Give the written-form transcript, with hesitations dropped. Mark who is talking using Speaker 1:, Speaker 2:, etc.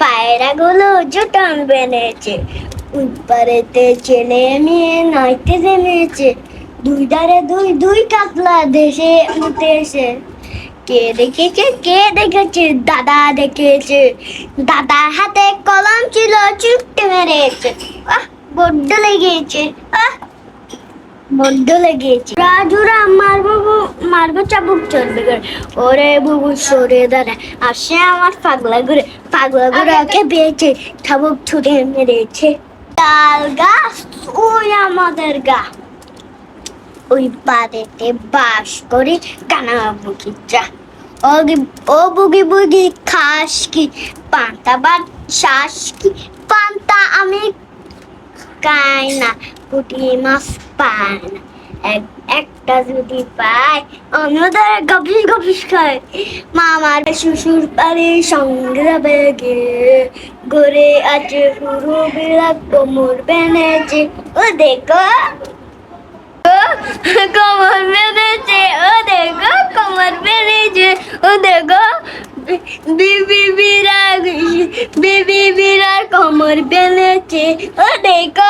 Speaker 1: পায়রাগুলো জুটন বেঁধেছে, উৎপারেতে ছেলে মেয়ে নাইতে জেনেছে, দুই ধারে দুই দুই কাতলা দেশে উঠেছে। কে দেখেছে, কে দেখেছে, দাদা দেখেছে, দাদার হাতে কলম ছিল, চুপটে মেরেছে। আহ, বড্ড লেগেছে, আহ বড্ড লেগেছে। রাজুরা মারবো, মারবো চাবুক চলবে করে, ওরে বুবু সরে দাঁড়া, আসে আমার পাগলা ঘুরে, পাগলা ঘুরাকে পেয়েছে, চাবুক ছুটে মেরেছে। তাল গাছ, ওই আমাদের গা, ওই বাড়িতে বাস করি কানা বুকি চা। ও বুগি বুগি খাস কি, পান্তা ভাত শ্বাস কি, পান্তা আমি খাই না, পুঁটি মাছ পায় না, একটা যদি পায় অন্যদের গপিস গপিস খায়। মামার শ্বশুর বাড়ি সঙ্গে যাবে গে, ঘরে আছে পুরো বিলাক কোমর বেঁধেছে, ও দেখো কোমর বেঁধেছে, ও দেখো কোমর বেঁধেছে, ও দেখো বিবি বিরা, বিবি বিরা কোমর বেঁধেছে, ও দেখো